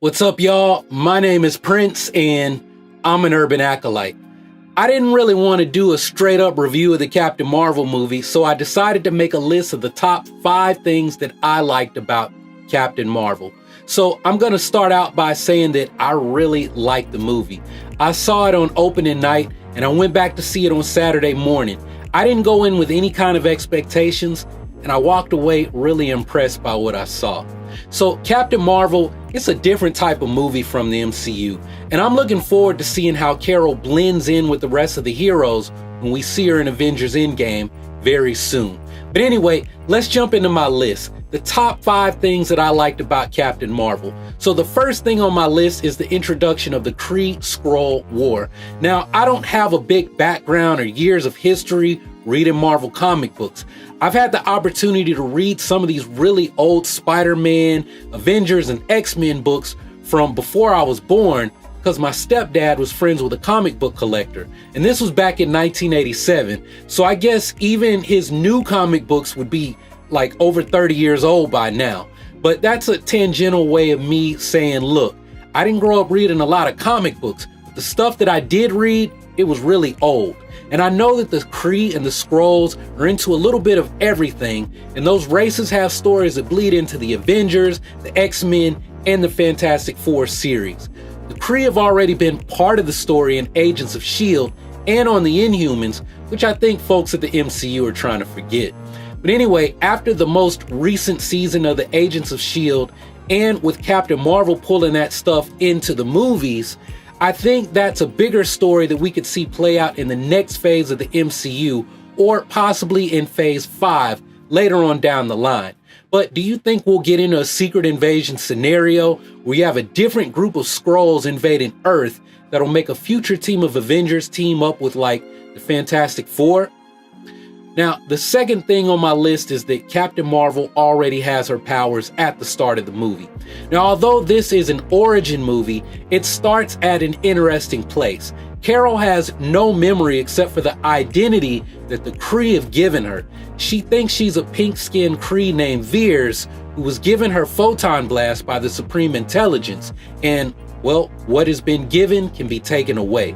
What's up, y'all? My name is Prince, and I'm an urban acolyte. I didn't really want to do a straight up review of the Captain Marvel movie, so I decided to make a list of the top 5 things that I liked about Captain Marvel. So I'm going to start out by saying that I really liked the movie. I saw it on opening night, and I went back to see it on Saturday morning. I didn't go in with any kind of expectations, and I walked away really impressed by what I saw. So Captain Marvel, it's a different type of movie from the MCU, and I'm looking forward to seeing how Carol blends in with the rest of the heroes when we see her in Avengers Endgame very soon. But anyway, let's jump into my list. The top 5 things that I liked about Captain Marvel. So the first thing on my list is the introduction of the Kree-Skrull War. Now, I don't have a big background or years of history reading Marvel comic books. I've had the opportunity to read some of these really old Spider-Man, Avengers, and X-Men books from before I was born because my stepdad was friends with a comic book collector. And this was back in 1987. So I guess even his new comic books would be like over 30 years old by now. But that's a tangential way of me saying, look, I didn't grow up reading a lot of comic books. But the stuff that I did read, it was really old. And I know that the Kree and the Skrulls are into a little bit of everything, and those races have stories that bleed into the Avengers, the X-Men, and the Fantastic Four series. The Kree have already been part of the story in Agents of S.H.I.E.L.D. and on the Inhumans, which I think folks at the MCU are trying to forget. But anyway, after the most recent season of the Agents of S.H.I.E.L.D. and with Captain Marvel pulling that stuff into the movies, I think that's a bigger story that we could see play out in the next phase of the MCU, or possibly in phase 5 later on down the line. But do you think we'll get into a secret invasion scenario where you have a different group of Skrulls invading Earth that'll make a future team of Avengers team up with like the Fantastic Four? Now, the second thing on my list is that Captain Marvel already has her powers at the start of the movie. Now, although this is an origin movie, it starts at an interesting place. Carol has no memory except for the identity that the Kree have given her. She thinks she's a pink-skinned Kree named Vers, who was given her photon blast by the Supreme Intelligence, and, well, what has been given can be taken away.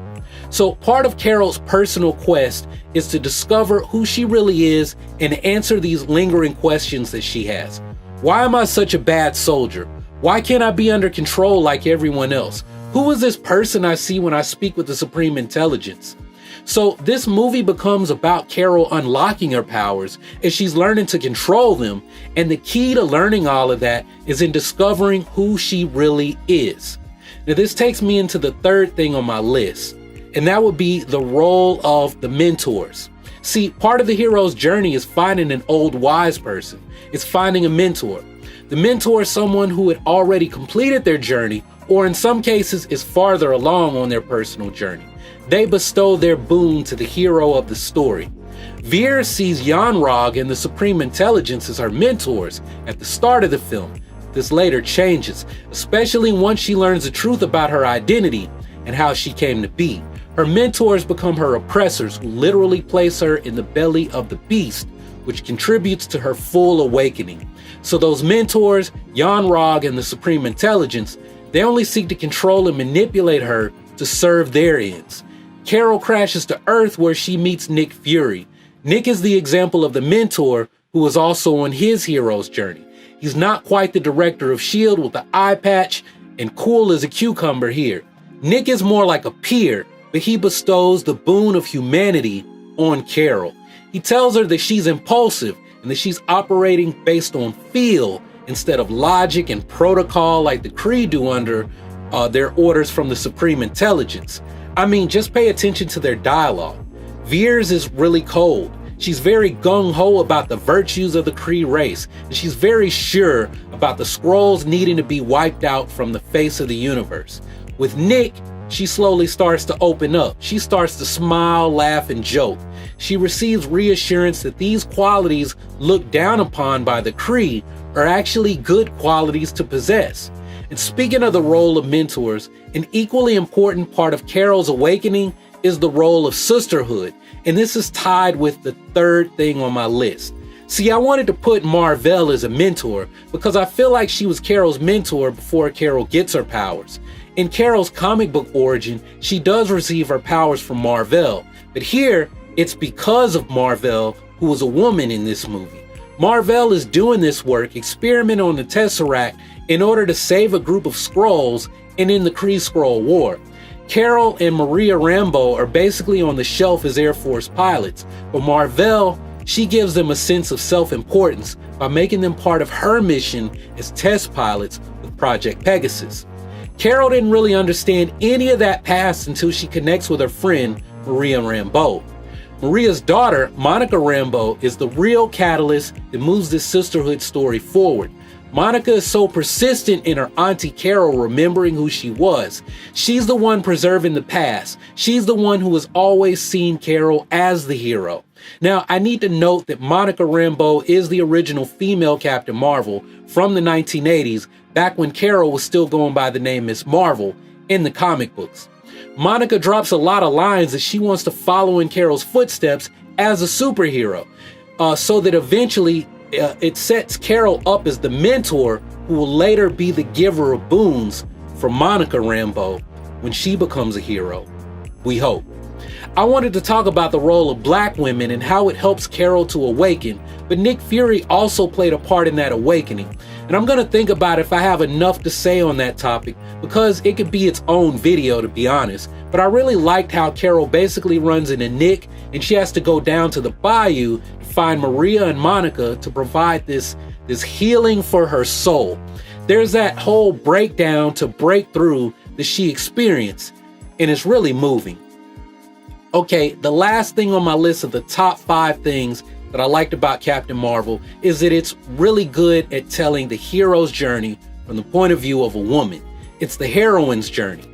So part of Carol's personal quest is to discover who she really is and answer these lingering questions that she has. Why am I such a bad soldier? Why can't I be under control like everyone else? Who is this person I see when I speak with the Supreme Intelligence? So this movie becomes about Carol unlocking her powers as she's learning to control them, and the key to learning all of that is in discovering who she really is. Now this takes me into the third thing on my list, and that would be the role of the mentors. See, part of the hero's journey is finding an old wise person. It's finding a mentor. The mentor is someone who had already completed their journey, or in some cases is farther along on their personal journey. They bestow their boon to the hero of the story. Vers sees Yon-Rogg and the Supreme Intelligence as her mentors at the start of the film. This later changes, especially once she learns the truth about her identity and how she came to be. Her mentors become her oppressors, who literally place her in the belly of the beast, which contributes to her full awakening. So those mentors, Yon-Rogg and the Supreme Intelligence, they only seek to control and manipulate her to serve their ends. Carol crashes to Earth where she meets Nick Fury. Nick is the example of the mentor who is also on his hero's journey. He's not quite the director of S.H.I.E.L.D. with the eye patch and cool as a cucumber here. Nick is more like a peer, but he bestows the boon of humanity on Carol. He tells her that she's impulsive and that she's operating based on feel instead of logic and protocol like the Kree do under their orders from the Supreme Intelligence. I mean, just pay attention to their dialogue. Vers is really cold. She's very gung-ho about the virtues of the Kree race, and she's very sure about the Skrulls needing to be wiped out from the face of the universe. With Nick, she slowly starts to open up. She starts to smile, laugh, and joke. She receives reassurance that these qualities looked down upon by the Kree are actually good qualities to possess. And speaking of the role of mentors, an equally important part of Carol's awakening is the role of sisterhood. And this is tied with the third thing on my list. See, I wanted to put Mar-Vell as a mentor because I feel like she was Carol's mentor before Carol gets her powers. In Carol's comic book origin, she does receive her powers from Mar-Vell, but here, it's because of Mar-Vell, who was a woman in this movie. Mar-Vell is doing this work, experimenting on the Tesseract in order to save a group of Skrulls and in the Kree-Skrull War. Carol and Maria Rambeau are basically on the shelf as Air Force pilots, but Mar-Vell, she gives them a sense of self-importance by making them part of her mission as test pilots with Project Pegasus. Carol didn't really understand any of that past until she connects with her friend, Maria Rambeau. Maria's daughter, Monica Rambeau, is the real catalyst that moves this sisterhood story forward. Monica is so persistent in her Auntie Carol remembering who she was. She's the one preserving the past. She's the one who has always seen Carol as the hero. Now, I need to note that Monica Rambeau is the original female Captain Marvel from the 1980s, back when Carol was still going by the name Miss Marvel in the comic books. Monica drops a lot of lines that she wants to follow in Carol's footsteps as a superhero, so that eventually it sets Carol up as the mentor who will later be the giver of boons for Monica Rambeau when she becomes a hero. We hope. I wanted to talk about the role of black women and how it helps Carol to awaken, but Nick Fury also played a part in that awakening. And I'm going to think about if I have enough to say on that topic, because it could be its own video, to be honest. But I really liked how Carol basically runs into Nick and she has to go down to the bayou to find Maria and Monica to provide this healing for her soul. There's that whole breakdown to break through that she experienced, and it's really moving. Okay, the last thing on my list of the top 5 things that I liked about Captain Marvel is that it's really good at telling the hero's journey from the point of view of a woman. It's the heroine's journey.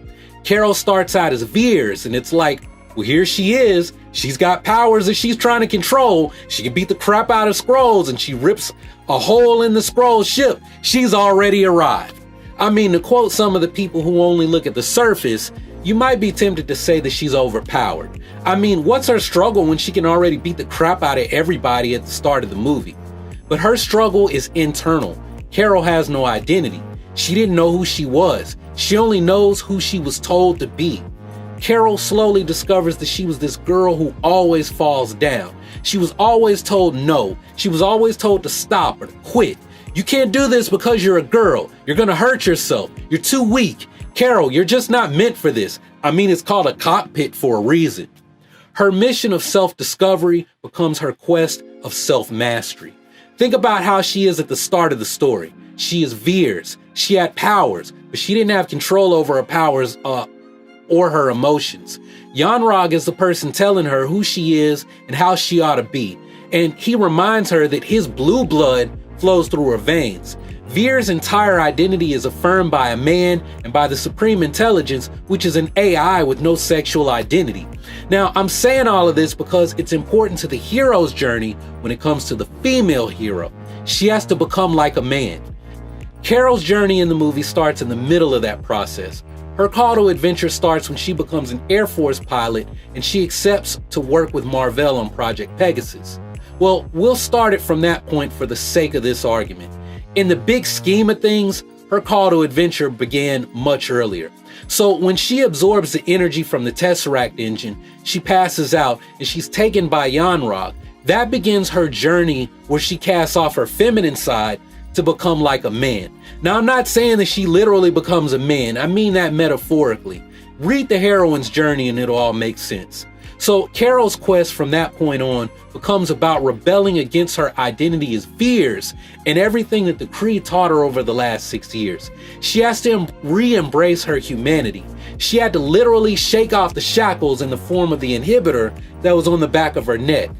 Carol starts out as Veers, and it's like, well, here she is. She's got powers that she's trying to control. She can beat the crap out of Skrulls, and she rips a hole in the Skrull ship. She's already arrived. I mean, to quote some of the people who only look at the surface, you might be tempted to say that she's overpowered. I mean, what's her struggle when she can already beat the crap out of everybody at the start of the movie? But her struggle is internal. Carol has no identity. She didn't know who she was. She only knows who she was told to be. Carol slowly discovers that she was this girl who always falls down. She was always told no. She was always told to stop or to quit. You can't do this because you're a girl. You're gonna hurt yourself. You're too weak. Carol, you're just not meant for this. I mean, it's called a cockpit for a reason. Her mission of self-discovery becomes her quest of self-mastery. Think about how she is at the start of the story. She is Veers. She had powers, but she didn't have control over her powers or her emotions. Yon-Rogg is the person telling her who she is and how she ought to be. And he reminds her that his blue blood flows through her veins. Veer's entire identity is affirmed by a man and by the Supreme Intelligence, which is an AI with no sexual identity. Now, I'm saying all of this because it's important to the hero's journey when it comes to the female hero. She has to become like a man. Carol's journey in the movie starts in the middle of that process. Her call to adventure starts when she becomes an Air Force pilot and she accepts to work with Mar-Vell on Project Pegasus. Well, we'll start it from that point for the sake of this argument. In the big scheme of things, her call to adventure began much earlier. So when she absorbs the energy from the Tesseract engine, she passes out and she's taken by Yon-Rogg. That begins her journey where she casts off her feminine side to become like a man. Now, I'm not saying that she literally becomes a man. I mean that metaphorically. Read the heroine's journey and it'll all make sense. So Carol's quest from that point on becomes about rebelling against her identity as Veers and everything that the Kree taught her over the last 6 years. She has to re-embrace her humanity. She had to literally shake off the shackles in the form of the inhibitor that was on the back of her neck.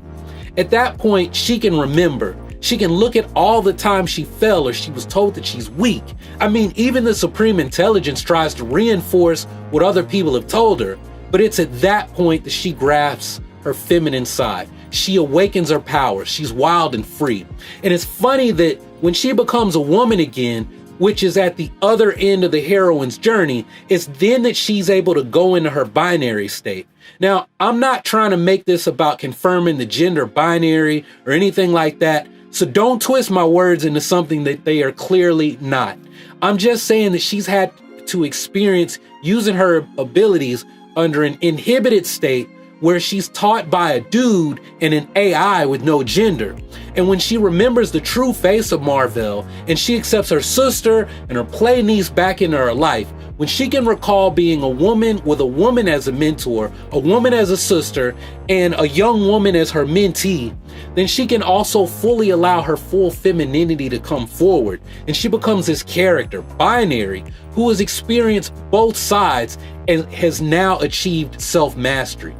At that point, she can remember. She can look at all the times she fell or she was told that she's weak. I mean, even the Supreme Intelligence tries to reinforce what other people have told her, but it's at that point that she grasps her feminine side. She awakens her power. She's wild and free. And it's funny that when she becomes a woman again, which is at the other end of the heroine's journey, it's then that she's able to go into her binary state. Now, I'm not trying to make this about confirming the gender binary or anything like that. So don't twist my words into something that they are clearly not. I'm just saying that she's had to experience using her abilities under an inhibited state where she's taught by a dude and an AI with no gender. And when she remembers the true face of Mar-Vell and she accepts her sister and her play niece back into her life, when she can recall being a woman with a woman as a mentor, a woman as a sister, and a young woman as her mentee, then she can also fully allow her full femininity to come forward. And she becomes this character, Binary, who has experienced both sides and has now achieved self-mastery.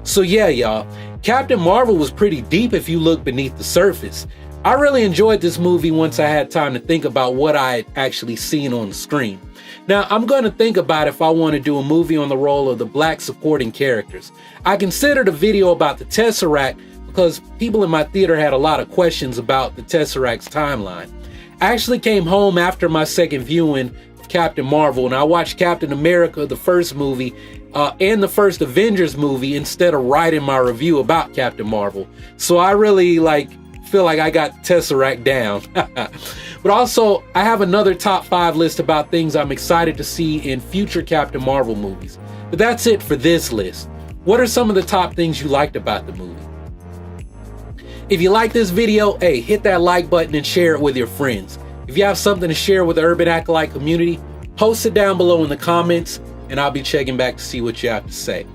So yeah, y'all, Captain Marvel was pretty deep if you look beneath the surface. I really enjoyed this movie once I had time to think about what I had actually seen on the screen. Now, I'm going to think about if I want to do a movie on the role of the black supporting characters. I considered a video about the Tesseract because people in my theater had a lot of questions about the Tesseract's timeline. I actually came home after my second viewing of Captain Marvel and I watched Captain America, the first movie, and the first Avengers movie instead of writing my review about Captain Marvel. So I really feel like I got Tesseract down. But also, I have another top 5 list about things I'm excited to see in future Captain Marvel movies. But that's it for this list. What are some of the top things you liked about the movie? If you like this video, hey, hit that like button and share it with your friends. If you have something to share with the Urban Acolyte community, post it down below in the comments and I'll be checking back to see what you have to say.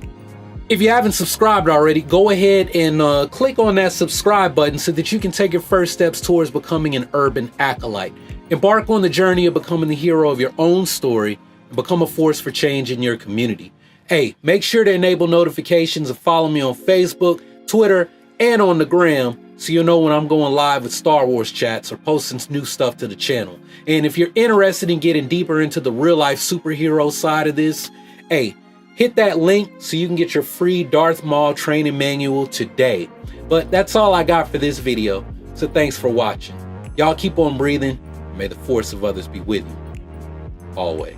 If you haven't subscribed already, go ahead and click on that subscribe button so that you can take your first steps towards becoming an Urban Acolyte. Embark on the journey of becoming the hero of your own story and become a force for change in your community. Hey, make sure to enable notifications and follow me on Facebook, Twitter, and on the gram so you'll know when I'm going live with Star Wars chats or posting new stuff to the channel. And if you're interested in getting deeper into the real life superhero side of this, hey, hit that link so you can get your free Darth Maul training manual today. But that's all I got for this video, so thanks for watching. Y'all keep on breathing, and may the force of others be with you, always.